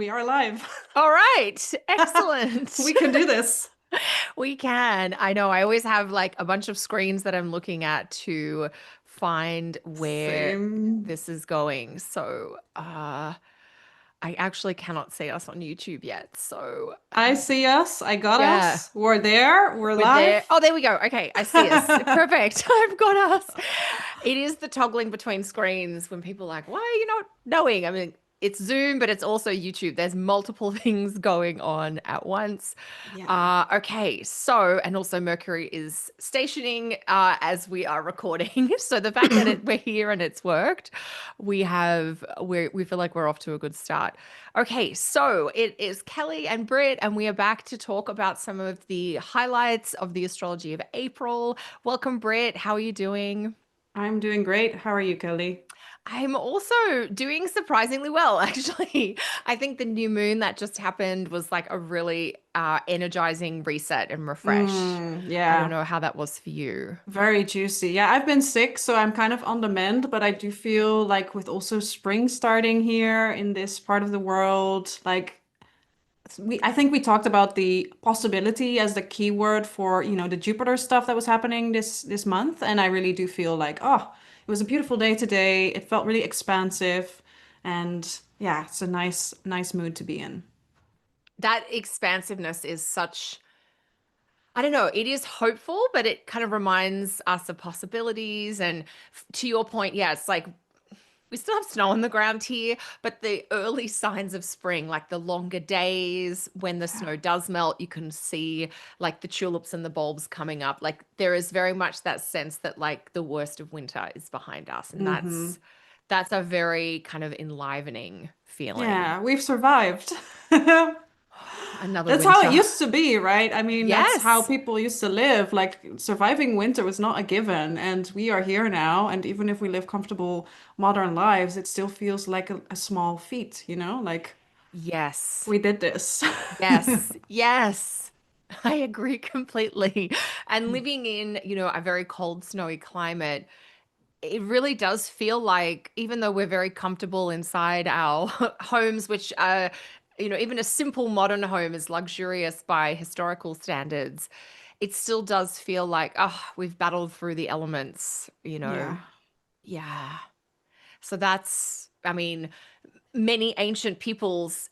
We are live. All right. Excellent. We can do this. We can. I know I always have like a bunch of screens that I'm looking at to find where Same. this is going. I actually cannot see us on YouTube yet. I see us. I got Yeah, us. We're there. We're we're there. live. Oh, there we go. Okay, I see us. Perfect. I've got us. It is the toggling between screens when people are like, why are you not knowing? I mean, it's Zoom, but it's also YouTube. There's multiple things going on at once. Yeah. Okay, so and also Mercury is stationing as we are recording. So the fact that we're here and it's worked, we feel like we're off to a good start. Okay, so it is Kelly and Britt, and we are back to talk about some of the highlights of the astrology of April. Welcome, Britt. How are you doing? I'm doing great. How are you, Kelly? I'm also doing surprisingly well, actually. I think the new moon that just happened was like a really energizing reset and refresh. I don't Yeah. know how that was for you. Very juicy. Yeah, I've been sick, so I'm kind of on the mend, but I do feel like with also spring starting here in this part of the world, like I think we talked about the possibility as the keyword for, the Jupiter stuff that was happening this month, and I really do feel like, oh, it was a beautiful day today. It felt really expansive, and yeah, it's a nice mood to be in. That expansiveness is such, I don't know, it is hopeful, but it kind of reminds us of possibilities. And to your point, yeah, it's like we still have snow on the ground here, but the early signs of spring, like the longer days when the Yeah. snow does melt, you can see like the tulips and the bulbs coming up. Like there is very much that sense that like the worst of winter is behind us. And Hmm. that's a very kind of enlivening feeling. Yeah, we've survived. Another That's how it winter. used to be, right? I mean, that's how Yes. people used to live. Like surviving winter was not a given, and we are here now. And even if we live comfortable modern lives, it still feels like a small feat, Like Yes. we did this. Yes. Yes. I agree completely. And living in, a very cold, snowy climate, it really does feel like, even though we're very comfortable inside our homes, which even a simple modern home is luxurious by historical standards, it still does feel like, oh, we've battled through the elements. Yeah. Yeah. So I mean, many ancient peoples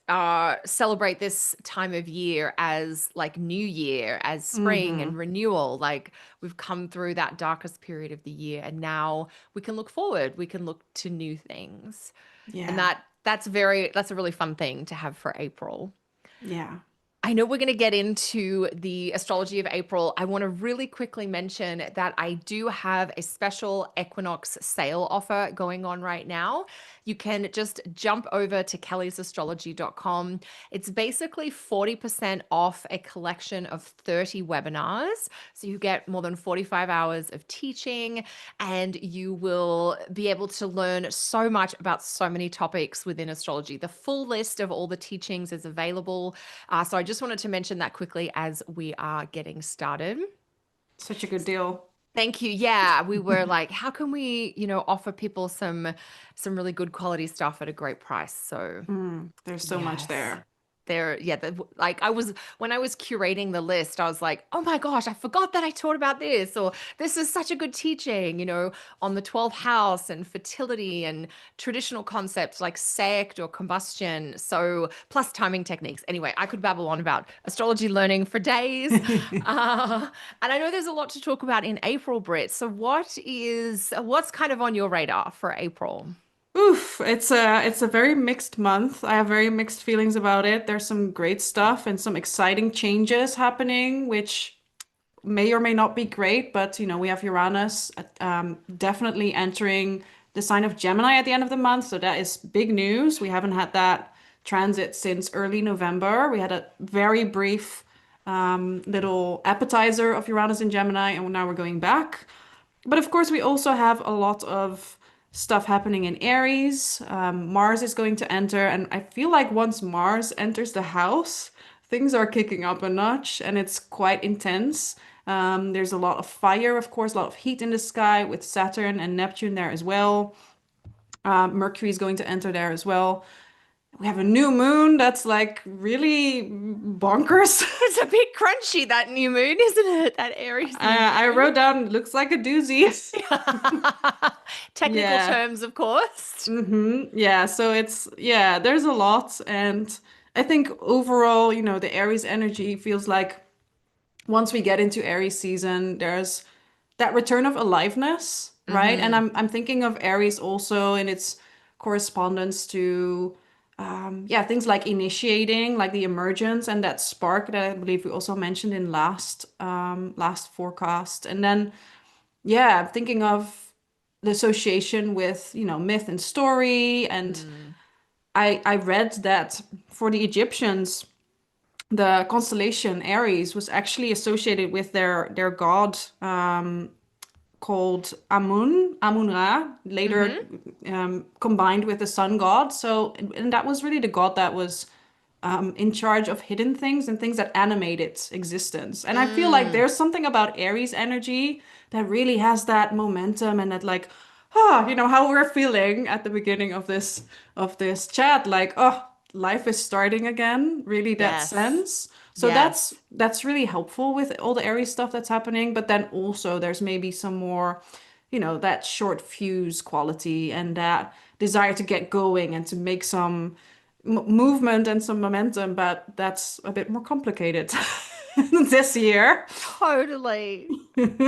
celebrate this time of year as like New Year, as spring and Hmm. renewal. Like we've come through that darkest period of the year, and now we can look forward. We can look to new things, and Yeah. that's a really fun thing to have for April. Yeah. I know we're going to get into the astrology of April. I want to really quickly mention that I do have a special Equinox sale offer going on right now. You can just jump over to kellysastrology.com. It's basically 40% off a collection of 30 webinars. So you get more than 45 hours of teaching, and you will be able to learn so much about so many topics within astrology. The full list of all the teachings is available, so I just wanted to mention that quickly as we are getting started. Such a good deal. Thank you. Yeah, we were like, how can we, offer people some really good quality stuff at a great price? So, There's so much yes. there. Like when I was curating the list, I was like, oh my gosh, I forgot that I taught about this, or this is such a good teaching, on the 12th house and fertility and traditional concepts like sect or combustion. So, plus timing techniques. Anyway, I could babble on about astrology learning for days. And I know there's a lot to talk about in April, Britt. So, what's kind of on your radar for April? Oof, it's a very mixed month. I have very mixed feelings about it. There's some great stuff and some exciting changes happening, which may or may not be great, but we have Uranus definitely entering the sign of Gemini at the end of the month, so that is big news. We haven't had that transit since early November. We had a very brief little appetizer of Uranus in Gemini, and now we're going back. But of course, we also have a lot of stuff happening in Aries. Mars is going to enter, and I feel like once Mars enters the house, things are kicking up a notch, and it's quite intense. There's a lot of fire, of course, a lot of heat in the sky with Saturn and Neptune there as well. Mercury is going to enter there as well. We have a new moon that's like really bonkers. It's a bit crunchy, that new moon, isn't it? That Aries new I moon. wrote down, looks like a doozy. Technical Yeah. terms, of course. Yeah, so yeah, there's a lot. And I think overall, the Aries energy feels like once we get into Aries season, there's that return of aliveness, right? And Hmm. I'm thinking of Aries also in its correspondence to yeah, things like initiating, like the emergence and that spark that I believe we also mentioned in last forecast. And then yeah, I'm thinking of the association with, myth and story. And Mm. I read that for the Egyptians, the constellation Aries was actually associated with their god called Amun-Ra, later Hmm. combined with the sun god. So, and that was really the god that was in charge of hidden things and things that animate its existence. And I feel like Mm. there's something about Aries energy that really has that momentum and that like, how we're feeling at the beginning of this chat, like, oh, life is starting again, really that Yes. sense. So that's Yes. that's really helpful with all the Aries stuff that's happening. But then also there's maybe some more, that short fuse quality and that desire to get going and to make some movement and some momentum, but that's a bit more complicated this year Totally.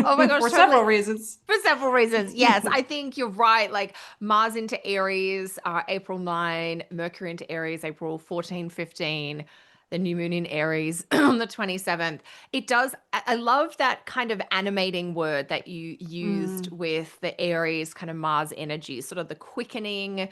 Oh my gosh, for totally. several reasons. For several reasons. Yes, I think you're right. Like Mars into Aries, April 9, Mercury into Aries, April 14, 15, the new moon in Aries on the 27th. It does, I love that kind of animating word that you used Mm, with the Aries kind of Mars energy, sort of the quickening,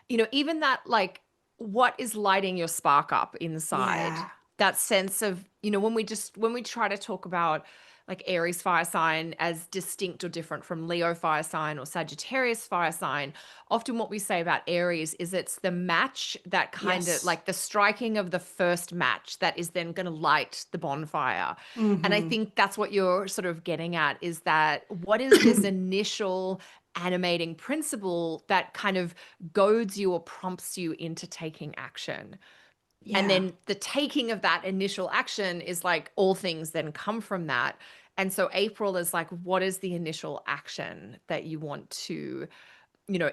even that like what is lighting your spark up inside? yeah. That sense of, when we try to talk about like Aries fire sign as distinct or different from Leo fire sign or Sagittarius fire sign, often what we say about Aries is it's the match that kind of Yes. like the striking of the first match that is then going to light the bonfire. And I Hmm. think that's what you're sort of getting at is that what is this initial animating principle that kind of goads you or prompts you into taking action? And Yeah. then the taking of that initial action is like all things then come from that. And so April is like, what is the initial action that you want to,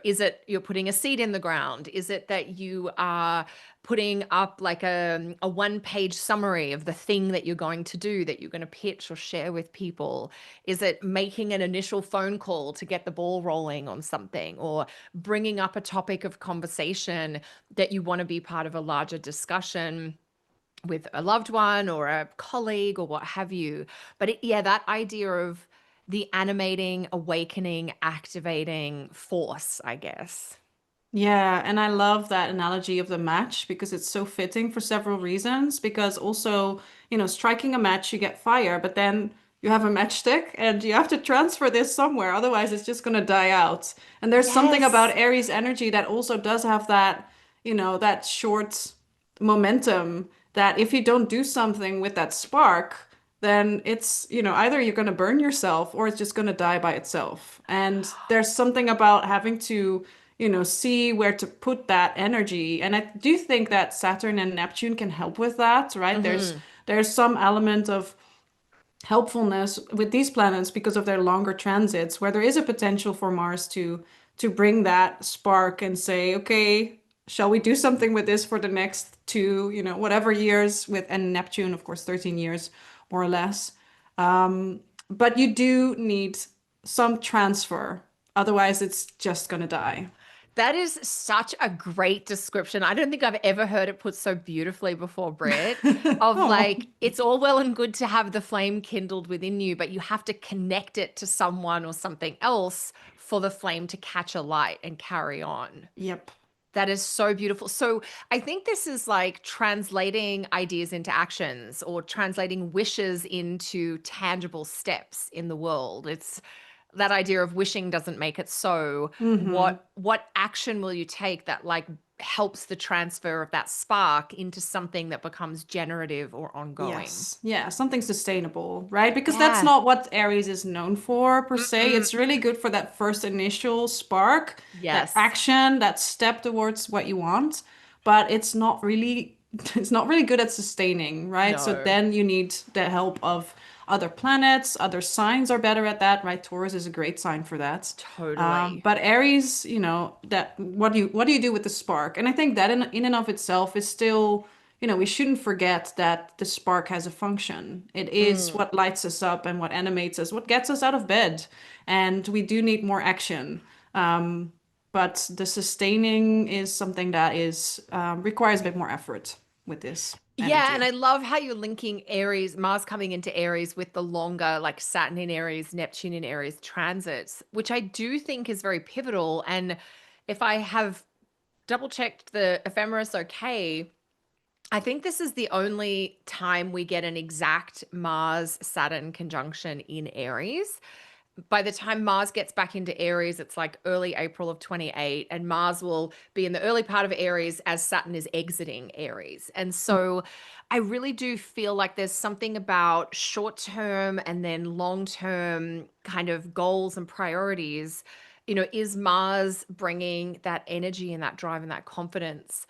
is it you're putting a seed in the ground? Is it that you are putting up like a one-page summary of the thing that you're going to do, that you're going to pitch or share with people? Is it making an initial phone call to get the ball rolling on something, or bringing up a topic of conversation that you want to be part of a larger discussion with a loved one or a colleague or what have you? But yeah, that idea of the animating, awakening, activating force, I guess. Yeah, and I love that analogy of the match because it's so fitting for several reasons. Because also, striking a match, you get fire, but then you have a matchstick and you have to transfer this somewhere. Otherwise, it's just going to die out. And there's something about Yes. Aries energy that also does have that, that short momentum that if you don't do something with that spark, then it's, either you're going to burn yourself or it's just going to die by itself. And there's something about having to see where to put that energy. And I do think that Saturn and Neptune can help with that, right? There's Hmm. there's some element of helpfulness with these planets because of their longer transits, where there is a potential for Mars to bring that spark and say, okay, shall we do something with this for the next two, whatever years with, and Neptune, of course, 13 years more or less. But you do need some transfer. Otherwise, it's just gonna die. That is such a great description. I don't think I've ever heard it put so beautifully before, Britt, of Oh, like, it's all well and good to have the flame kindled within you, but you have to connect it to someone or something else for the flame to catch a light and carry on. yep. That is so beautiful. So I think this is like translating ideas into actions or translating wishes into tangible steps in the world. It's that idea of wishing doesn't make it so. Hmm. What action will you take that like helps the transfer of that spark into something that becomes generative or ongoing? Yes. Yeah, something sustainable, right? Because that's Yeah. not what Aries is known for per se. Mm-mm. It's really good for that first initial spark, that Yes. action, that step towards what you want. but it's not really good at sustaining, right? So No, then you need the help of other planets, other signs are better at that, right? Taurus is a great sign for that. totally. But Aries, that what do you do with the spark? And I think that in and of itself is still, we shouldn't forget that the spark has a function. It is Mm. what lights us up and what animates us, what gets us out of bed. And we do need more action. Um, but the sustaining is something that is requires a bit more effort with this Yeah, and energy. I love how you're linking Aries, Mars coming into Aries with the longer, like Saturn in Aries, Neptune in Aries transits, which I do think is very pivotal. And if I have double checked the ephemeris okay, I think this is the only time we get an exact Mars Saturn conjunction in Aries. By the time Mars gets back into Aries, it's like early April of 28, and Mars will be in the early part of Aries as Saturn is exiting Aries. And so I really do feel like there's something about short term and then long term kind of goals and priorities. Is Mars bringing that energy and that drive and that confidence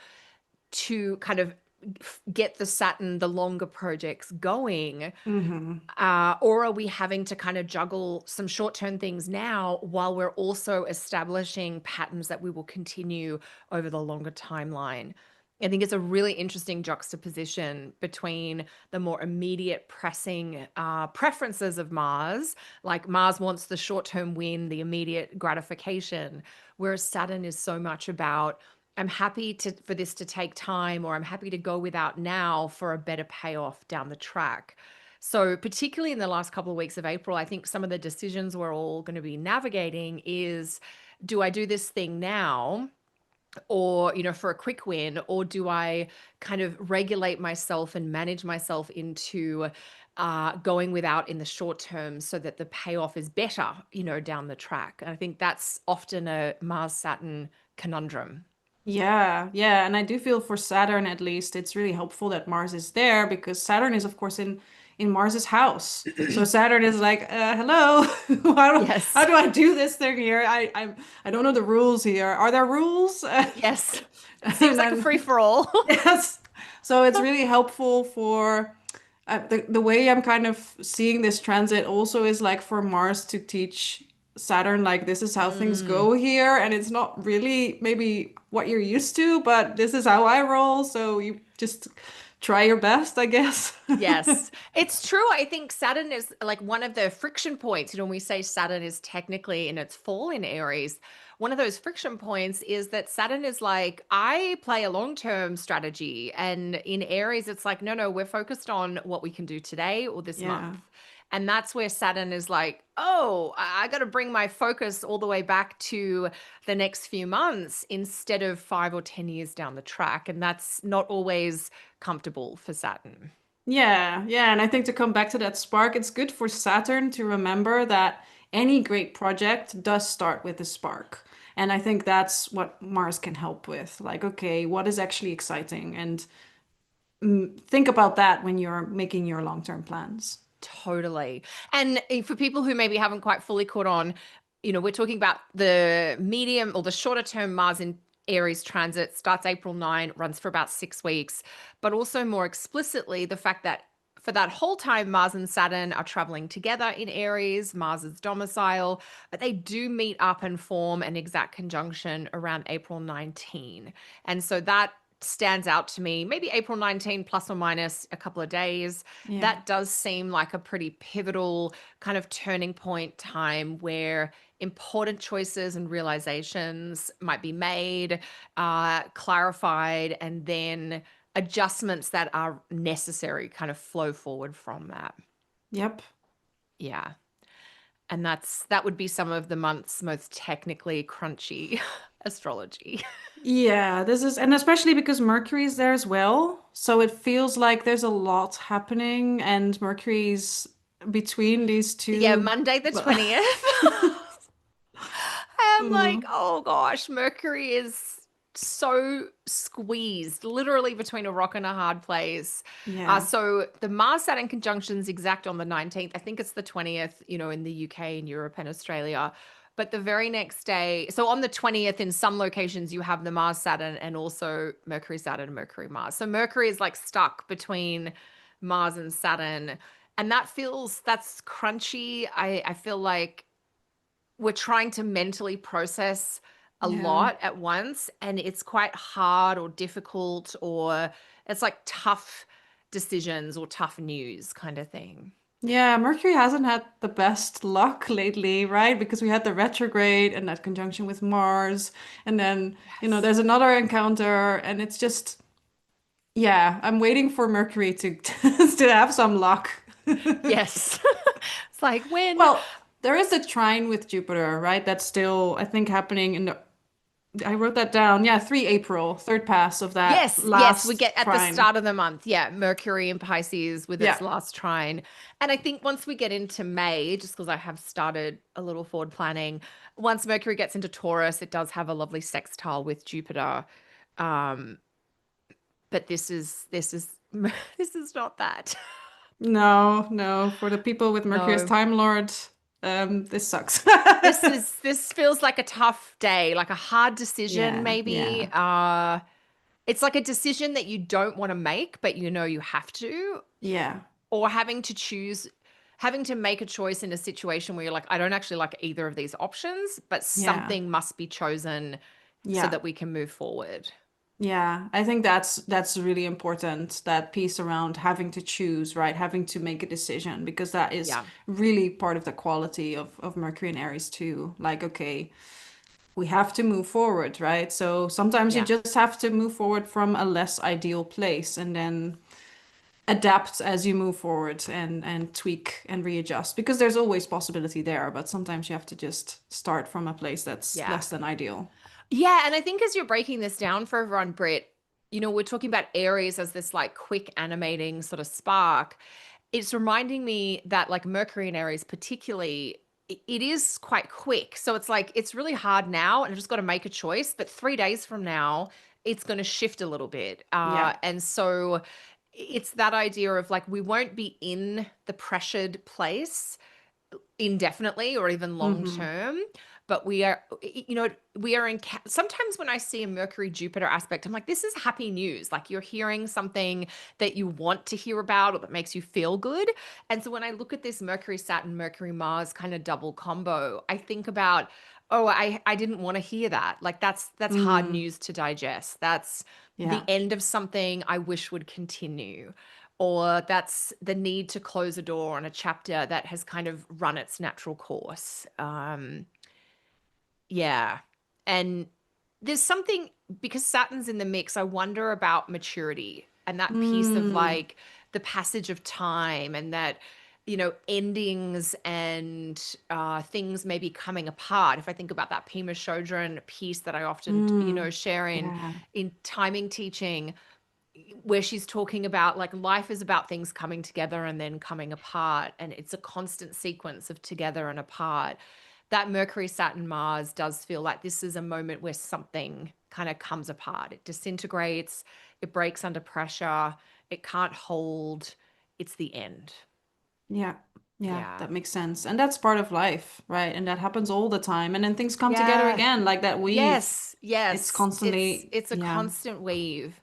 to kind of get the Saturn, the longer projects going? Hmm. Or are we having to kind of juggle some short term things now while we're also establishing patterns that we will continue over the longer timeline? I think it's a really interesting juxtaposition between the more immediate pressing preferences of Mars, like Mars wants the short term win, the immediate gratification, whereas Saturn is so much about I'm happy for this to take time, or I'm happy to go without now for a better payoff down the track. So, particularly in the last couple of weeks of April, I think some of the decisions we're all going to be navigating is, do I do this thing now, or for a quick win, or do I kind of regulate myself and manage myself into going without in the short term so that the payoff is better, down the track? And I think that's often a Mars Saturn conundrum. Yeah, yeah, and I do feel for Saturn at least, it's really helpful that Mars is there because Saturn is of course in Mars's house. So Saturn is like, hello, how Yes. do I do this thing here? I don't know the rules here. Are there rules? Yes. It seems And like a then free for all. yes, so it's really helpful for the way I'm kind of seeing this transit also is like for Mars to teach Saturn, like, this is how things Mm. go here. And it's not really maybe what you're used to, but this is how I roll. So you just try your best, I guess. Yes, it's true. I think Saturn is like one of the friction points. When we say Saturn is technically in its fall in Aries, one of those friction points is that Saturn is like, I play a long term strategy. And in Aries, it's like, no, no, we're focused on what we can do today or this Yeah. month. And that's where Saturn is like, oh, I got to bring my focus all the way back to the next few months instead of 5 or 10 years down the track. And that's not always comfortable for Saturn. Yeah, yeah, and I think to come back to that spark, it's good for Saturn to remember that any great project does start with a spark. And I think that's what Mars can help with. Like, okay, what is actually exciting? And think about that when you're making your long-term plans. Totally. And for people who maybe haven't quite fully caught on, we're talking about the medium or the shorter term Mars in Aries transit starts April 9, runs for about 6 weeks, but also more explicitly, the fact that for that whole time, Mars and Saturn are traveling together in Aries, Mars's domicile, but they do meet up and form an exact conjunction around April 19. And so that stands out to me, maybe April 19 plus or minus a couple of days. Yeah. That does seem like a pretty pivotal kind of turning point time where important choices and realizations might be made, clarified, and then adjustments that are necessary kind of flow forward from that. Yep. Yeah. And that would be some of the month's most technically crunchy astrology. Yeah, this is, and especially because Mercury is there as well. So it feels like there's a lot happening, and Mercury's between these Yeah, two. Monday the But 20th. I'm like, mm, oh gosh, Mercury is so squeezed, literally between a rock and a hard place. yeah. So the Mars Saturn conjunction is exact on the 19th. I think it's the 20th, in the UK and Europe and Australia. But the very next day, so on the 20th, in some locations, you have the Mars Saturn and also Mercury Saturn and Mercury Mars. So Mercury is like stuck between Mars and Saturn. And that's crunchy. I feel like we're trying to mentally process a Yeah. lot at once, and it's quite hard or difficult, or it's like tough decisions or tough news kind of thing. Yeah, Mercury hasn't had the best luck lately, right? Because we had the retrograde and that conjunction with Mars. And then, Yes. there's another encounter, and it's just, yeah, I'm waiting for Mercury to to have some luck. Yes. It's like when. Well, there is a trine with Jupiter, right? That's still, I think, happening in the, I wrote that down. Yeah, 3 April, third pass of that Yes, yes, we last get at the trine. start of the month. Yeah, Mercury in Pisces with its Yeah. last trine. And I think once we get into May, just because I have started a little forward planning, once Mercury gets into Taurus, it does have a lovely sextile with Jupiter. Um, but this is this is not that. No, no, for the people with Mercury as No. Time Lord, this sucks. This feels like a tough day, like a hard decision Yeah, maybe. yeah, It's like a decision that you don't want to make, but you know you have to, yeah, or having to make a choice in a situation where you're like, I don't actually like either of these options, but yeah, something must be chosen so yeah, that we can move forward. yeah. I think that's really important, that piece around having to choose, right? Having to make a decision, because that is Yeah. really part of the quality of Mercury and Aries too. Like, okay, we have to move forward, right? So sometimes you Yeah. just have to move forward from a less ideal place and then adapt as you move forward and tweak and readjust, because there's always possibility there, but sometimes you have to just start from a place that's Yeah. less than ideal. Yeah. And I think as you're breaking this down for everyone, Britt, we're talking about Aries as this like quick animating sort of spark. It's reminding me that like Mercury and Aries, particularly, it is quite quick. So it's like it's really hard now, and I've just got to make a choice. But 3 days from now, it's going to shift a little bit. Yeah. And so it's that idea of like we won't be in the pressured place indefinitely or even long Mm-hmm. term, but we are in sometimes when I see a Mercury Jupiter aspect, I'm like, this is happy news. Like you're hearing something that you want to hear about or that makes you feel good. And so when I look at this Mercury Saturn Mercury Mars kind of double combo, I think about, oh, I didn't want to hear that. Like that's hard Mm, news to digest. That's the yeah. end of something I wish would continue, or that's the need to close a door on a chapter that has kind of run its natural course. Yeah. And there's something, because Saturn's in the mix, I wonder about maturity and that piece of Mm, like the passage of time, and that, endings and things maybe coming apart. If I think about that Pima Chodron piece that I often, share yeah. in timing teaching, where she's talking about like life is about things coming together and then coming apart, and it's a constant sequence of together and apart. That Mercury Saturn Mars does feel like this is a moment where something kind of comes apart, it disintegrates, it breaks under pressure, it can't hold, it's the end. Yeah. Yeah, Yeah. that makes sense. And that's part of life, right? And that happens all the time. And then things come together Yeah. again, like that weave. Yes, It's yes. It's constantly, it's a yeah. constant weave.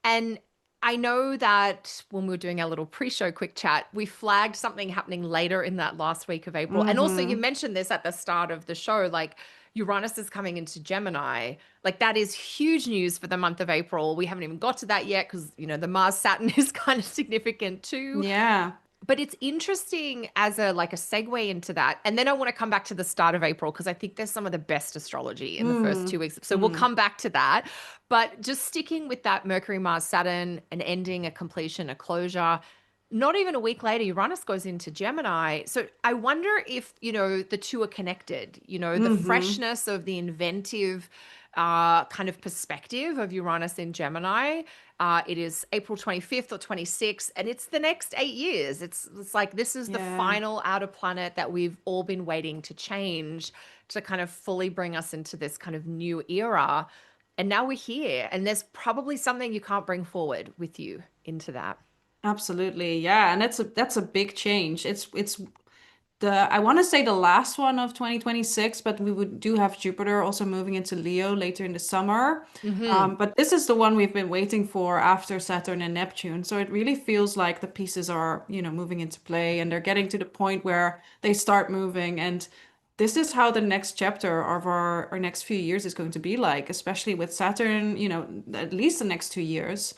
And I know that when we were doing our little pre-show quick chat, we flagged something happening later in that last week of April. And also you Mm-hmm. mentioned this at the start of the show, like Uranus is coming into Gemini. Like that is huge news for the month of April. We haven't even got to that yet because, the Mars Saturn is kind of significant too. Yeah. But it's interesting as a like a segue into that. And then I want to come back to the start of April because I think there's some of the best astrology in the first Mm, 2 weeks. So we'll mm. come back to that. But just sticking with that Mercury, Mars, Saturn, an ending, a completion, a closure. Not even a week later, Uranus goes into Gemini. So I wonder if, the two are connected, the Mm-hmm. freshness of the inventive kind of perspective of Uranus in Gemini. It is April 25th or 26th, and it's the next 8 years. It's like this is the Yeah. final outer planet that we've all been waiting to change to kind of fully bring us into this kind of new era. And now we're here, and there's probably something you can't bring forward with you into that. Absolutely. Yeah, and that's a big change. It's I want to say the last one of 2026, but we would do have Jupiter also moving into Leo later in the summer. Hmm. But this is the one we've been waiting for after Saturn and Neptune. So it really feels like the pieces are, moving into play and they're getting to the point where they start moving. And this is how the next chapter of our next few years is going to be like, especially with Saturn, at least the next 2 years.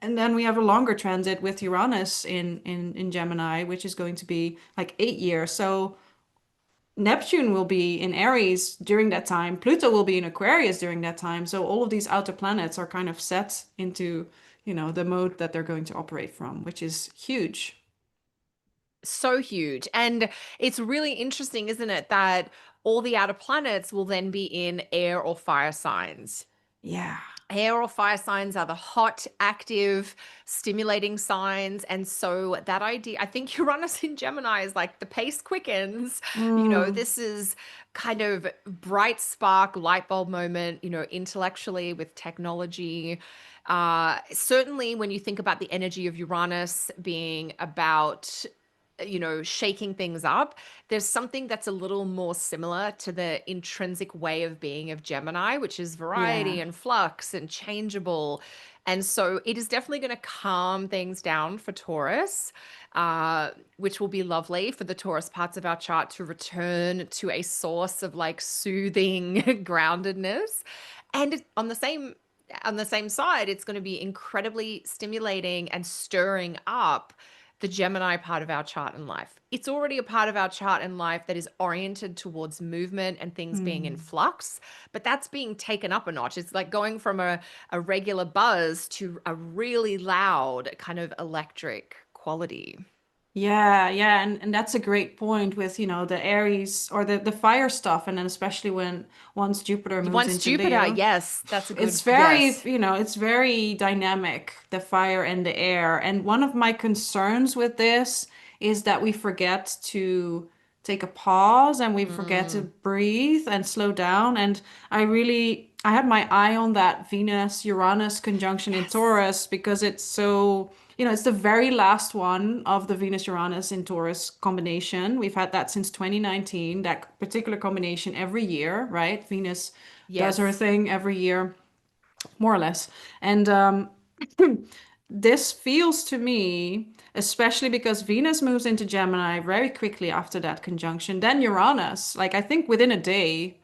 And then we have a longer transit with Uranus in Gemini, which is going to be like 8 years. So Neptune will be in Aries during that time. Pluto will be in Aquarius during that time. So all of these outer planets are kind of set into, the mode that they're going to operate from, which is huge. So huge. And it's really interesting, isn't it, that all the outer planets will then be in air or fire signs. Yeah. Air or fire signs are the hot, active, stimulating signs. And so that idea, I think Uranus in Gemini is like the pace quickens. Mm, This is kind of bright spark, light bulb moment, intellectually with technology. Certainly, when you think about the energy of Uranus being about shaking things up, there's something that's a little more similar to the intrinsic way of being of Gemini, which is yeah. variety and flux and changeable. And so it is definitely going to calm things down for Taurus, which will be lovely for the Taurus parts of our chart to return to a source of like soothing groundedness. And on the same side, it's going to be incredibly stimulating and stirring up the Gemini part of our chart in life. It's already a part of our chart in life that is oriented towards movement and things being in Mm. flux, but that's being taken up a notch. It's like going from a regular buzz to a really loud kind of electric quality. Yeah, yeah, and that's a great point with, the Aries or the fire stuff, and then especially when once Jupiter moves Once into Jupiter, Leo. yes, that's a It's good, very, yes. it's very dynamic, the fire and the air. And one of my concerns with this is that we forget to take a pause and we forget to Mm, breathe and slow down. And I had my eye on that Venus-Uranus conjunction in yes, Taurus because it's so, it's the very last one of the Venus-Uranus in Taurus combination. We've had that since 2019, that particular combination every year, right? Venus does her yes, thing every year, more or less. And this feels to me, especially because Venus moves into Gemini very quickly after that conjunction, then Uranus, like I think within a day,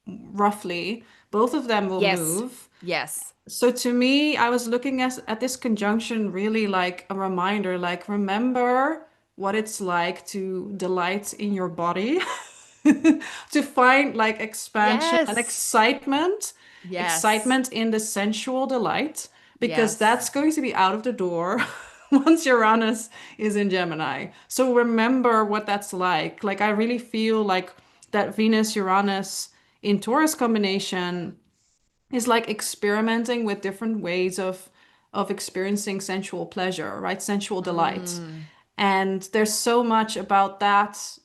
roughly, both of them will yes, move. yes. So to me, I was looking at this conjunction really like a reminder, like remember what it's like to delight in your body, to find like expansion and Yes. excitement, Yes. excitement in the sensual delight, because Yes. that's going to be out of the door once Uranus is in Gemini. So remember what that's like. Like I really feel like that Venus Uranus in Taurus combination is like experimenting with different ways of experiencing sensual pleasure, right? Sensual delight. Mm, And there's so much about that,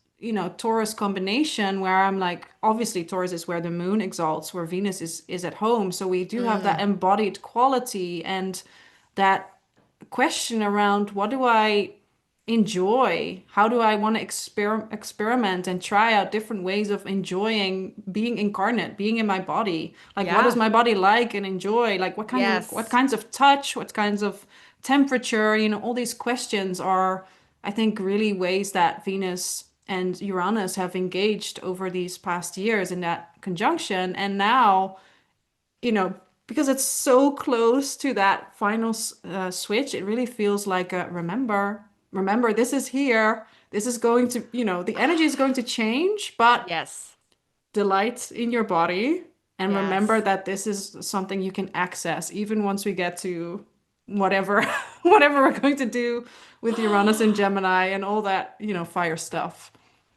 Taurus combination where I'm like, obviously Taurus is where the moon exalts, where Venus is at home. So we do have that mm. embodied quality and that question around what do I enjoy? How do I want to experiment and try out different ways of enjoying being incarnate, being in my body? Like what does Yeah. my body like and enjoy? Like what Yes. kinds of touch, what kinds of temperature, all these questions are, I think, really ways that Venus and Uranus have engaged over these past years in that conjunction. And now because it's so close to that final switch, it really feels like a remember, this is here. This is going to, the energy is going to change, but Yes. delight in your body. And remember Yes. that this is something you can access even once we get to whatever, whatever we're going to do with Uranus and Gemini and all that, fire stuff.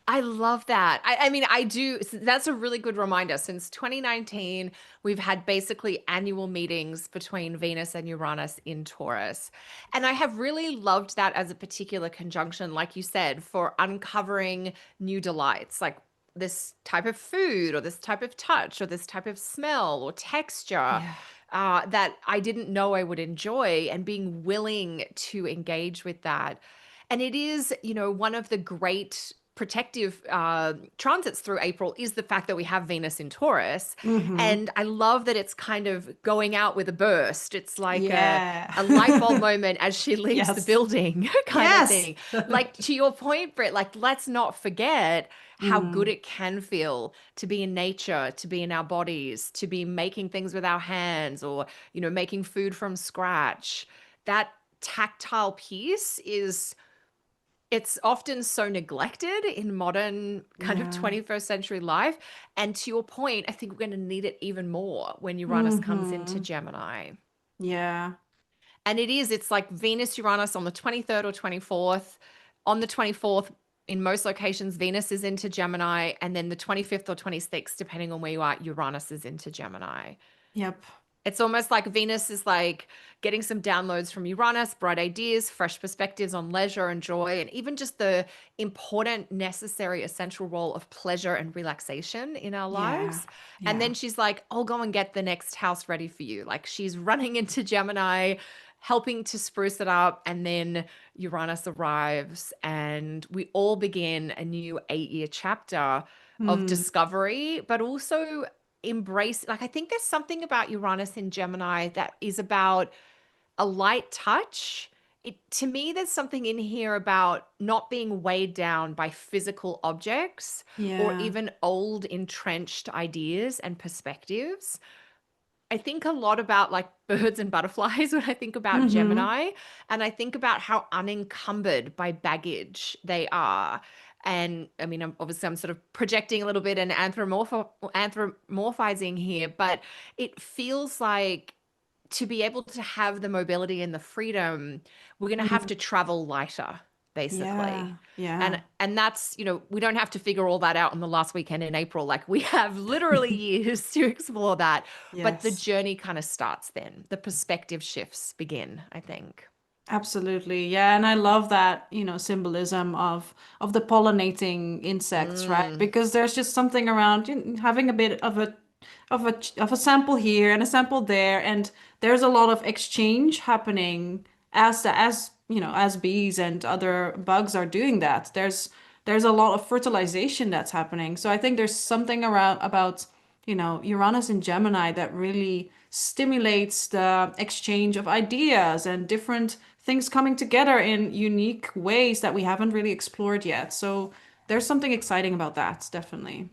I love that. I mean, I do. That's a really good reminder. Since 2019, we've had basically annual meetings between Venus and Uranus in Taurus. And I have really loved that as a particular conjunction, like you said, for uncovering new delights, like this type of food or this type of touch or this type of smell or texture Yeah. that I didn't know I would enjoy and being willing to engage with that. And it is, one of the great protective transits through April is the fact that we have Venus in Taurus. Mm-hmm. And I love that it's kind of going out with a burst. It's like Yeah. a light bulb moment as she leaves the Yes. building kind of Yes. thing. Like to your point, Britt, like let's not forget how good Mm, it can feel to be in nature, to be in our bodies, to be making things with our hands or, making food from scratch. That tactile piece is it's often so neglected in modern kind of yeah. 21st century life. And to your point, I think we're going to need it even more when Uranus comes into Mm-hmm. Gemini. Yeah. And it's like Venus Uranus on the 23rd or 24th. On the 24th, in most locations, Venus is into Gemini. And then the 25th or 26th, depending on where you are, Uranus is into Gemini. Yep. It's almost like Venus is like getting some downloads from Uranus, bright ideas, fresh perspectives on leisure and joy, and even just the important, necessary, essential role of pleasure and relaxation in our Yeah. lives. And Yeah. then she's like, I'll go and get the next house ready for you. Like she's running into Gemini, helping to spruce it up. And then Uranus arrives, and we all begin a new 8-year chapter of Mm, discovery, but also embrace. Like I think there's something about Uranus in Gemini that is about a light touch. To me, there's something in here about not being weighed down by physical objects or yeah. even old entrenched ideas and perspectives. I think a lot about like birds and butterflies when I think about Mm-hmm. Gemini, and I think about how unencumbered by baggage they are. And I mean, obviously, I'm sort of projecting a little bit and anthropomorphizing here, but it feels like to be able to have the mobility and the freedom, we're going to have Mm, to travel lighter, basically. yeah. Yeah. And that's, we don't have to figure all that out on the last weekend in April. Like we have literally years to explore that. But the Yes. journey kind of starts then. The perspective shifts begin, I think. Absolutely. Yeah, and I love that, symbolism of the pollinating insects, right? Mm, Because there's just something around having a bit of a sample here and a sample there, and there's a lot of exchange happening as bees and other bugs are doing that. There's a lot of fertilization that's happening. So I think there's something around about Uranus and Gemini that really stimulates the exchange of ideas and different things coming together in unique ways that we haven't really explored yet. So there's something exciting about that, definitely.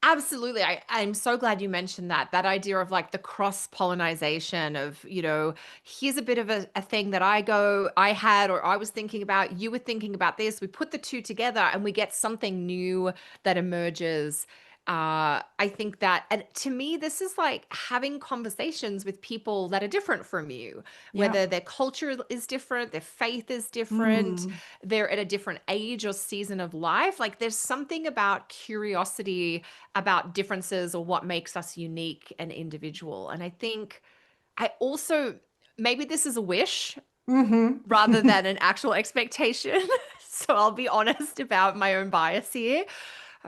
absolutely. I'm so glad you mentioned that. That idea of like the cross pollination of, here's a bit of a thing that I had, or I was thinking about, you were thinking about this. We put the two together and we get something new that emerges. I think that, and to me, this is like having conversations with people that are different from you, Yeah. whether their culture is different, their faith is different, Mm. they're at a different age or season of life. Like there's something about curiosity about differences or what makes us unique and individual. And I think I also, maybe this is a wish rather Mm-hmm. than an actual expectation. So I'll be honest about my own bias here.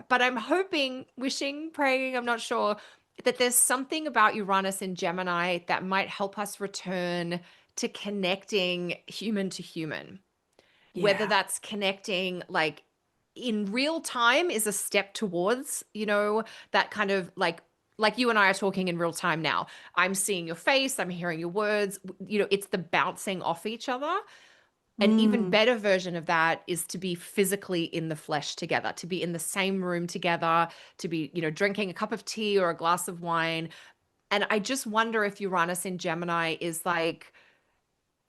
But I'm hoping, wishing, praying, I'm not sure, that there's something about Uranus and Gemini that might help us return to connecting human to human, whether Yeah. that's connecting like in real time is a step towards, that kind of like you and I are talking in real time now. I'm seeing your face, I'm hearing your words, it's the bouncing off each other. An even Mm. better version of that is to be physically in the flesh together, to be in the same room together, to be, drinking a cup of tea or a glass of wine. And I just wonder if Uranus in Gemini is like,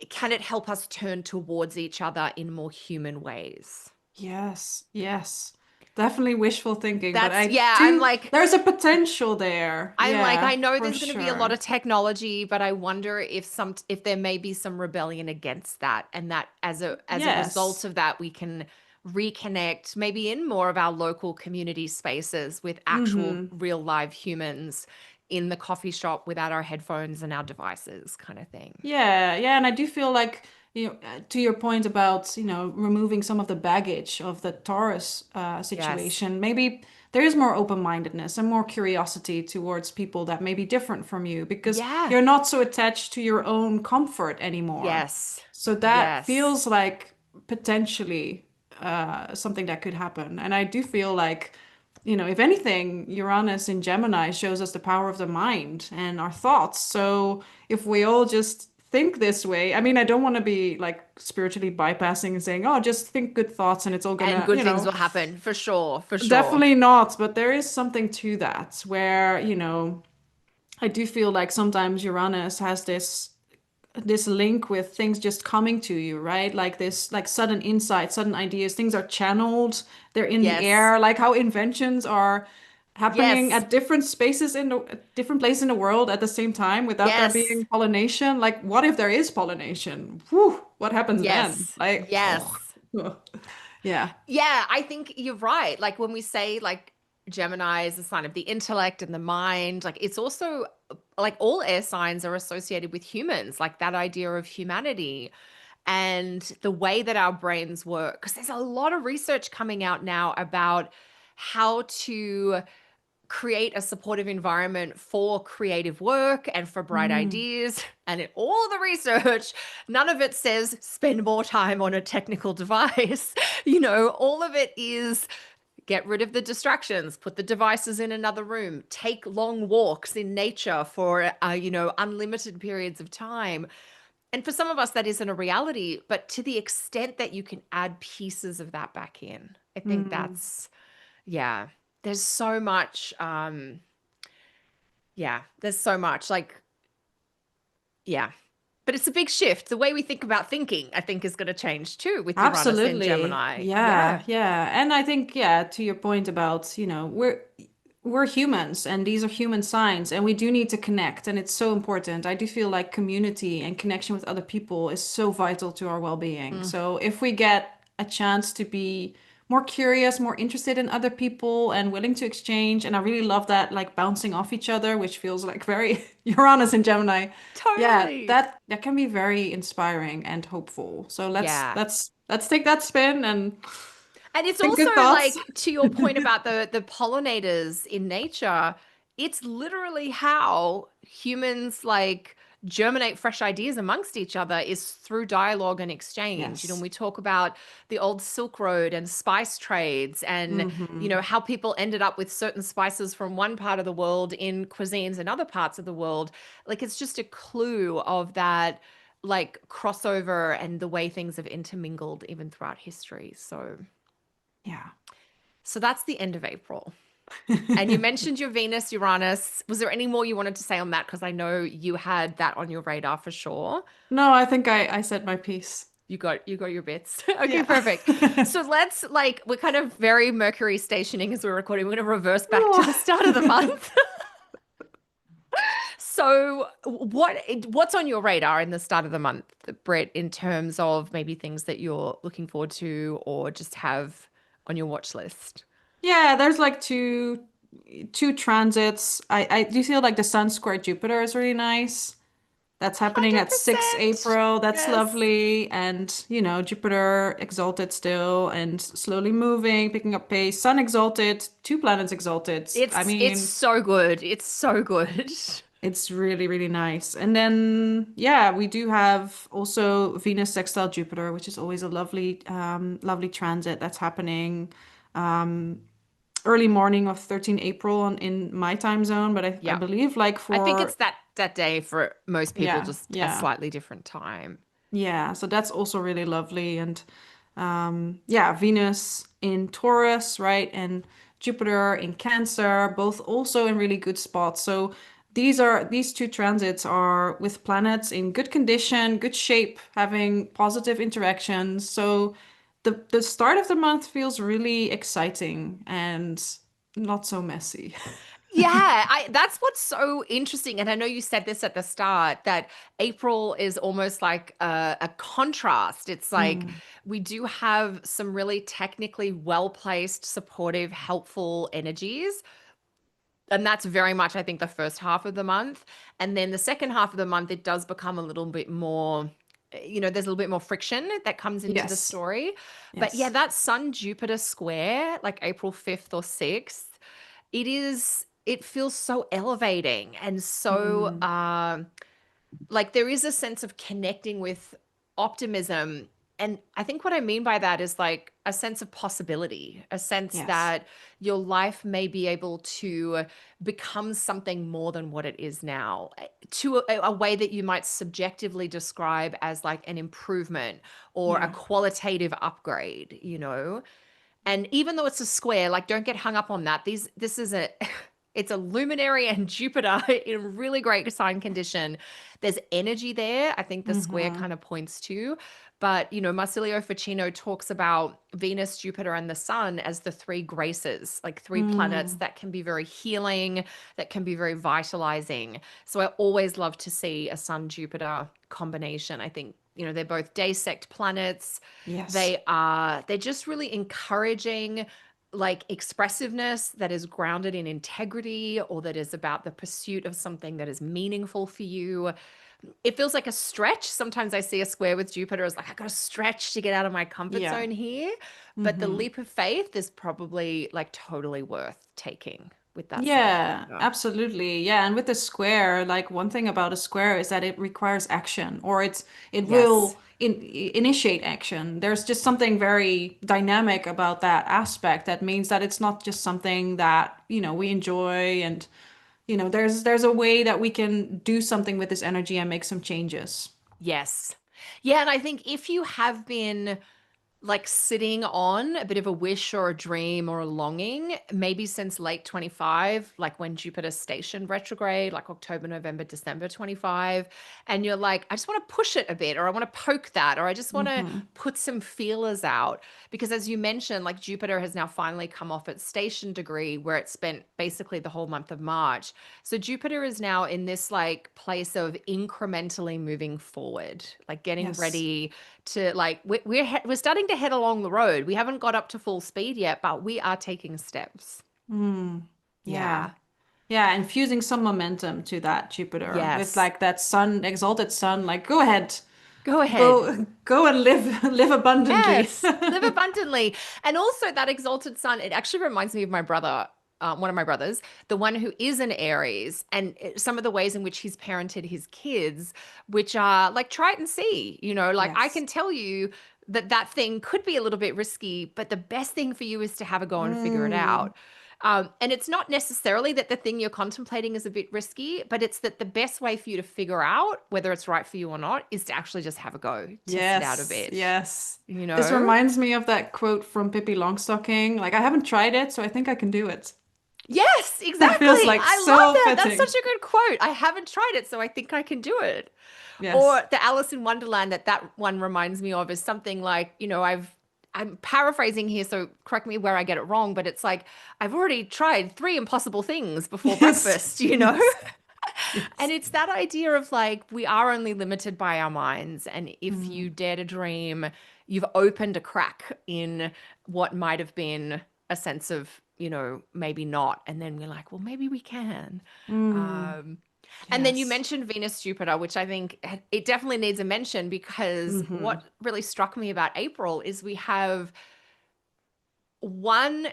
can it help us turn towards each other in more human ways? Yes. Yes. Definitely wishful thinking, but That's yeah, there's a potential there. I Yeah, know for there's going to be a lot sure. of technology, but I wonder if there may be some rebellion against that, and that as a result Yes. of that we can reconnect maybe in more of our local community spaces with actual Mm-hmm. real live humans in the coffee shop without our headphones and our devices kind of thing. Yeah, yeah, and I do feel like, to your point about, removing some of the baggage of the Taurus Yes. situation, maybe there is more open-mindedness and more curiosity towards people that may be different from you because Yeah. you're not so attached to your own comfort anymore. Yes. So that Yes. feels like potentially. something that could happen. And I do feel like, if anything, Uranus in Gemini shows us the power of the mind and our thoughts. So if we all just think this way, I mean, I don't want to be like spiritually bypassing and saying, oh, just think good thoughts and it's all And gonna, good things will happen for sure, for sure. definitely not. But there is something to that where, I do feel like sometimes Uranus has this link with things just coming to you, right? Like this, like sudden insight, sudden ideas, things are channeled, they're in the Yes. air, like how inventions are happening Yes. at different spaces at different places in the world at the same time without there Yes. being pollination. Like, what if there is pollination? Whew, what happens then? Yes. Like, Yes. yeah. Yeah, I think you're right. Like when we say like Gemini is a sign of the intellect and the mind, like it's also like all air signs are associated with humans, like that idea of humanity and the way that our brains work. Because there's a lot of research coming out now about how to create a supportive environment for creative work and for bright Mm, ideas. And in all the research, none of it says spend more time on a technical device. All of it is get rid of the distractions, put the devices in another room, take long walks in nature for, unlimited periods of time. And for some of us, that isn't a reality, but to the extent that you can add pieces of that back in, I think mm. that's, yeah, there's so much. Yeah, there's so much like, yeah, but it's a big shift. The way we think about thinking, I think, is going to change too with Uranus in Absolutely. Gemini. Yeah, Yeah. yeah. And I think, yeah, to your point about, we're humans and these are human signs and we do need to connect and it's so important. I do feel like community and connection with other people is so vital to our well-being. Mm, So if we get a chance to be more curious, more interested in other people and willing to exchange, and I really love that like bouncing off each other, which feels like very Uranus and Gemini. Yeah, totally. that can be very inspiring and hopeful. So let's Yeah. let's let's take that spin and And it's think also good thoughts. like to your point about the pollinators in nature, it's literally how humans like germinate fresh ideas amongst each other is through dialogue and exchange. Yes. We talk about the old Silk Road and spice trades and Hmm. how people ended up with certain spices from one part of the world in cuisines in other parts of the world. Like it's just a clue of that like crossover and the way things have intermingled even throughout history. Yeah. So that's the end of April. And you mentioned your Venus, Uranus. Was there any more you wanted to say on that? Because I know you had that on your radar for sure. No, I think I said my piece. You got your bits. Okay, Yeah. perfect. So let's like we're kind of very Mercury stationing as we're recording. We're going to reverse back to the Oh. start of the month. So what's on your radar in the start of the month, Britt, in terms of maybe things that you're looking forward to or just have on your watch list? Yeah, there's like two transits. I do feel like the Sun square Jupiter is really nice. That's happening at 6 100%. April. That's Yes. lovely. And, Jupiter exalted still and slowly moving, picking up pace. Sun exalted, two planets exalted. I It's mean, so good. It's so good. it's really, really nice. And then, yeah, we do have also Venus sextile Jupiter, which is always a lovely transit that's happening early morning of 13 April in my time zone. But I Yeah. believe like I think for, it's that day for most people, yeah, just a yeah. slightly different time. Yeah, so that's also really lovely. And yeah, Venus in Taurus, right? And Jupiter in Cancer, both also in really good spots. So these two transits are with planets in good condition, good shape, having positive interactions. So the start of the month feels really exciting and not so messy. Yeah, that's what's so interesting. And I know you said this at the start that April is almost like a contrast. It's like Mm, we do have some really technically well-placed, supportive, helpful energies. And that's very much, I think, the first half of the month. And then the second half of the month, it does become a little bit more, there's a little bit more friction that comes into the yes, story. But yeah, yes. that Sun Jupiter square, like April 5th or 6th, it feels so elevating and so Mm, like there is a sense of connecting with optimism And I think what I mean by that is like a sense of possibility, a sense Yes. that your life may be able to become something more than what it is now, to a way that you might subjectively describe as like an improvement or a Yeah. qualitative upgrade, And even though it's a square, like don't get hung up on that. This is a it's a luminary and Jupiter in really great sign condition. There's energy there. I think the square Mm-hmm. kind of points to. But, Marsilio Ficino talks about Venus, Jupiter, and the Sun as the three graces, like three planets Mm. that can be very healing, that can be very vitalizing. So I always love to see a Sun Jupiter combination. I think, they're both day sect planets. Yes. They're just really encouraging like expressiveness that is grounded in integrity or that is about the pursuit of something that is meaningful for you. It feels like a stretch. Sometimes I see a square with Jupiter as like, I got to stretch to get out of my comfort Yeah. zone here. But the Mm-hmm. leap of faith is probably like totally worth taking with that Sun Yeah, Jupiter. absolutely. Yeah, and with the square, like one thing about a square is that it requires action, or it Yes. will initiate action. There's just something very dynamic about that aspect that means that it's not just something that, we enjoy and, there's a way that we can do something with this energy and make some changes. Yes. Yeah. And I think if you have been like sitting on a bit of a wish or a dream or a longing, maybe since late 25, like when Jupiter stationed retrograde, like October, November, December 25. And you're like, I just want to push it a bit, or I want to poke that, or I just want to Mm-hmm. put some feelers out. Because as you mentioned, like Jupiter has now finally come off its station degree where it spent basically the whole month of March. So Jupiter is now in this like place of incrementally moving forward, like getting Yes. ready to like we're starting to head along the road. We haven't got up to full speed yet, but we are taking steps. Mm. Yeah. Yeah. Yeah, infusing some momentum to that Jupiter with Yes. like that sun, exalted sun, like go ahead. Go ahead. Go and live live abundantly. Yes, live abundantly. And also that exalted sun, it actually reminds me of my brother, one of my brothers, the one who is an Aries, and some of the ways in which he's parented his kids, which are like, try it and see, like I Yes. can tell you that that thing could be a little bit risky, but the best thing for you is to have a go and figure it Mm, out. And it's not necessarily that the thing you're contemplating is a bit risky, but it's that the best way for you to figure out whether it's right for you or not is to actually just have a go, test it out a yes, bit, yes. you This know? reminds me of that quote from Pippi Longstocking. Like I haven't tried it, so I think I can do it. Yes, That exactly. feels like I love so that. That's fitting. such a good quote. I haven't tried it, so I think I can do it. Yes. Or the Alice in Wonderland that one reminds me of is something like, I'm paraphrasing here, so correct me where I get it wrong, but it's like I've already tried three impossible things before Yes. breakfast. Yes. And Yes. it's that idea of like we are only limited by our minds, and if Mm, you dare to dream, you've opened a crack in what might have been a sense of, maybe not. And then we're like, well, maybe we can. mm, Um, and then you yes. mentioned Venus Jupiter, which I think it definitely needs a mention because Mm-hmm. what really struck me about April is we have one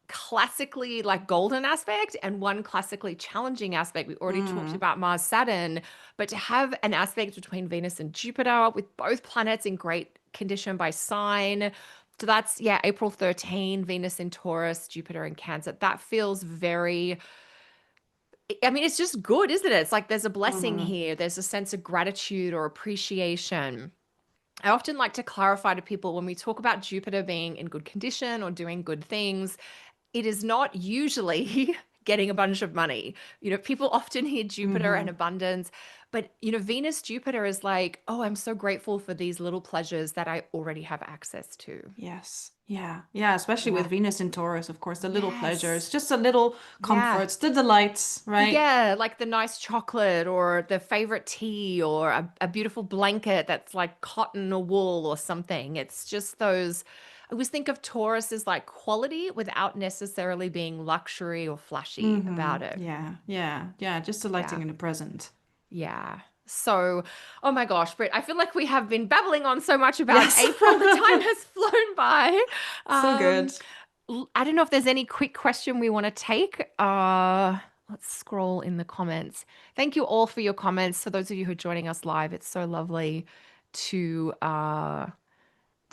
classically like golden aspect and one classically challenging aspect. We already talked Mm, about Mars Saturn, but to have an aspect between Venus and Jupiter with both planets in great condition by sign. So that's, yeah, April 13, Venus in Taurus, Jupiter in Cancer. That feels very, I mean, it's just good, isn't it? It's like there's a blessing mm-hmm. here, there's a sense of gratitude or appreciation. I often like to clarify to people when we talk about Jupiter being in good condition or doing good things, it is not usually getting a bunch of money. People often hear Jupiter and Mm-hmm. abundance, but Venus Jupiter is like, oh, I'm so grateful for these little pleasures that I already have access to. Yes. Yeah. Yeah. Especially with Yeah. Venus in Taurus, of course, the little Yes. pleasures, just the little Yeah. comforts, the delights, right? Yeah, like the nice chocolate or the favorite tea or a beautiful blanket that's like cotton or wool or something. It's just those. I always think of Taurus as like quality without necessarily being luxury or flashy Mm-hmm. about it. Yeah. Yeah. Yeah. Just delighting Yeah. in the present. Yeah. So, oh my gosh, Britt, I feel like we have been babbling on so much about Yes. April. The time has flown by. So good. Um, I don't know if there's any quick question we want to take. Let's scroll in the comments. Thank you all for your comments. For those of you who are joining us live, it's so lovely to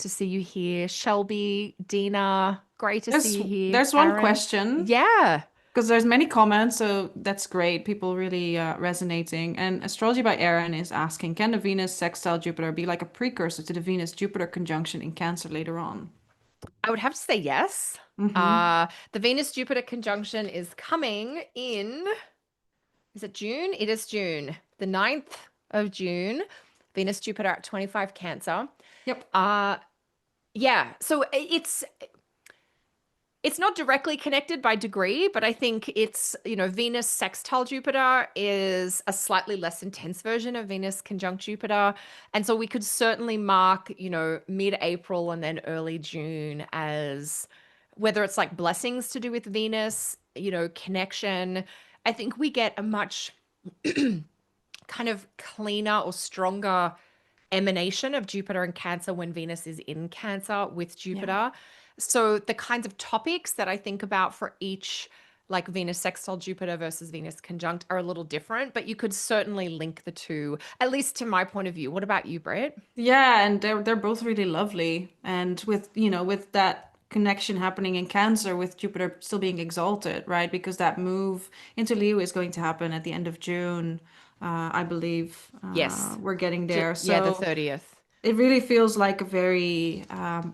to see you here. Shelby, Dina, great to see There's you here. there's one Karen. question Yeah. because there's many comments, so that's great. People really resonating. And Astrology by Aaron is asking, can the Venus sextile Jupiter be like a precursor to the Venus-Jupiter conjunction in Cancer later on? I would have to say yes. Mm-hmm. The Venus Jupiter conjunction is coming in, is it June? It is June, the 9th of June. Venus Jupiter at 25 Cancer. Yep. Uh yeah, so it's not directly connected by degree, but I think it's, Venus sextile Jupiter is a slightly less intense version of Venus conjunct Jupiter. And so we could certainly mark, mid-April and then early June as whether it's like blessings to do with Venus, connection. I think we get a much kind of cleaner or stronger emanation of Jupiter and Cancer when Venus is in Cancer with Yeah. Jupiter. So the kinds of topics that I think about for each, like Venus sextile Jupiter versus Venus conjunct, are a little different, but you could certainly link the two, at least to my point of view. What about you, Britt? Yeah, and they're both really lovely. And with, with that connection happening in Cancer with Jupiter still being exalted, right? Because that move into Leo is going to happen at the end of June, I believe. Yes. We're getting there. Yeah, the So 30th. it really feels like a very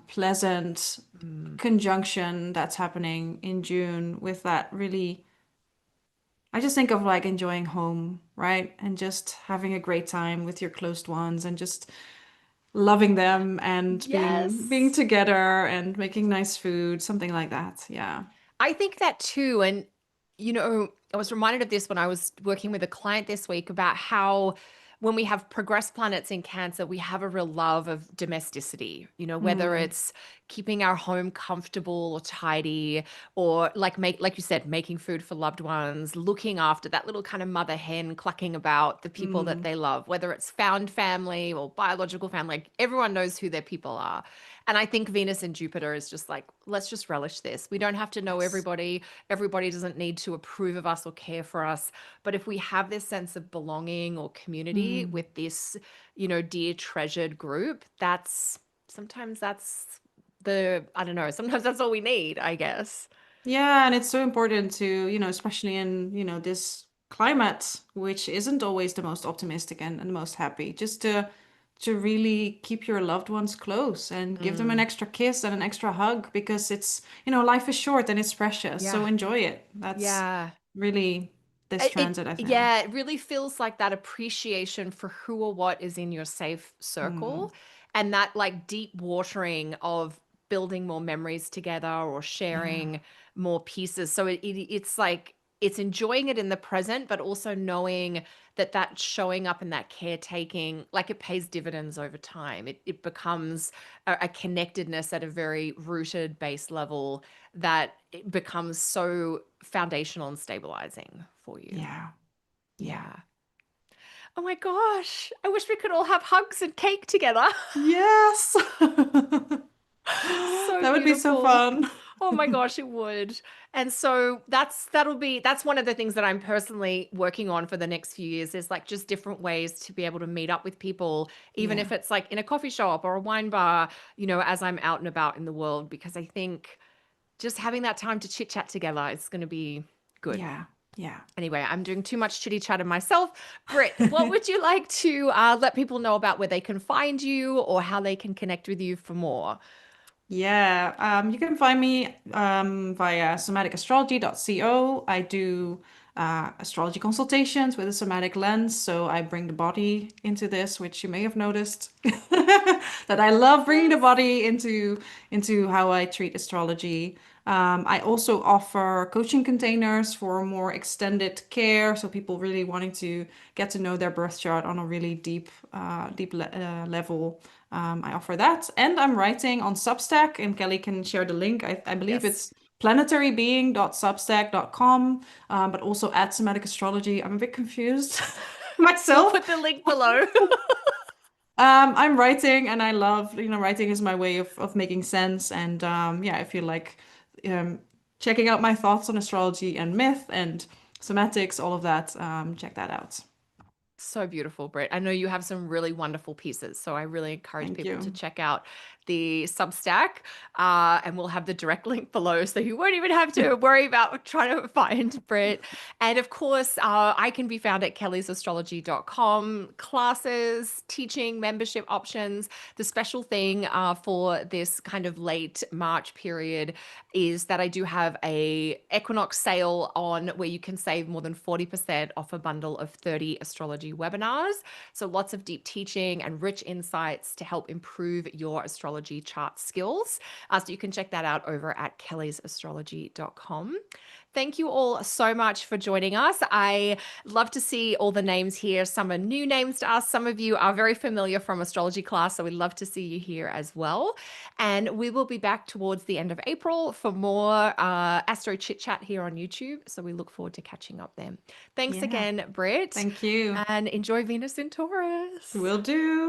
pleasant Mm. conjunction that's happening in June with that really, I just think of like enjoying home, right? And just having a great time with your closed ones and just loving them and being Yes. together and making nice food, something like that. Yeah. I think that too. And, I was reminded of this when I was working with a client this week about how when we have progressed planets in Cancer, we have a real love of domesticity, whether Mm, it's keeping our home comfortable or tidy, or like you said, making food for loved ones, looking after that little kind of mother hen clucking about the people that mm, they love, whether it's found family or biological family, like everyone knows who their people are. And I think Venus and Jupiter is just like, let's just relish this. We don't have to know yes. everybody. Everybody doesn't need to approve of us or care for us. But if we have this sense of belonging or community Mm. with this, dear treasured group, sometimes that's I don't know, sometimes that's all we need, I guess. Yeah, and it's so important to, especially in, this climate, which isn't always the most optimistic and the most happy, just to really keep your loved ones close and give them an Mm, extra kiss and an extra hug because it's, life is short and it's precious. yeah. So enjoy it. That's Yeah. really this transit, I feel. Yeah, it really feels like that appreciation for who or what is in your safe Mm, circle, and that like deep watering of building more memories together or yeah. sharing more pieces. So it's like it's enjoying it in the present, but also knowing that that showing up and that caretaking, like it pays dividends over time. It becomes a connectedness at a very rooted base level that it becomes so foundational and stabilizing for you. Yeah. Yeah. Yeah. Oh my gosh. I wish we could all have hugs and cake together. Yes. So That would be so beautiful. fun. Oh my gosh, it would. And so that's one of the things that I'm personally working on for the next few years is like just different ways to be able to meet up with people, even Yeah. if it's like in a coffee shop or a wine bar, as I'm out and about in the world, because I think just having that time to chit chat together is going to be good. Yeah. Yeah. Anyway, I'm doing too much chitty chatter myself. Britt, what would you like to let people know about where they can find you or how they can connect with you for more? Yeah, you can find me via somaticastrology.co. I do astrology consultations with a somatic lens, so I bring the body into this, which you may have noticed that I love bringing the Yes. body into how I treat astrology. I also offer coaching containers for more extended care, so people really wanting to get to know their birth chart on a really deep level. I offer that, and I'm writing on Substack, and Kelly can share the link. I believe Yes. it's planetarybeing.substack.com, but also at Somatic Astrology. I'm a bit confused We'll myself. put the link below. I'm writing, and I love, writing is my way of making sense. And yeah, I feel like um, checking out my thoughts on astrology and myth and somatics, all of that. Check that out. So beautiful, Britt. I know you have some really wonderful pieces, so I really encourage Thank people to you. check out the Substack, and we'll have the direct link below, so you won't even have to worry about trying to find Britt. And of course, I can be found at kellysastrology.com. Classes, teaching, membership options. The special thing for this kind of late March period is that I do have a Equinox sale on where you can save more than 40% off a bundle of 30 astrology webinars. So lots of deep teaching and rich insights to help improve your astrology chart skills. So you can check that out over at kellysastrology.com. Thank you all so much for joining us. I love to see all the names here. Some are new names to us. Some of you are very familiar from astrology class, so we'd love to see you here as well. And we will be back towards the end of April for more Astro Chit Chat here on YouTube. So we look forward to catching up then. Thanks Yeah. again, Britt, Thank you. and enjoy Venus in Taurus. Will do.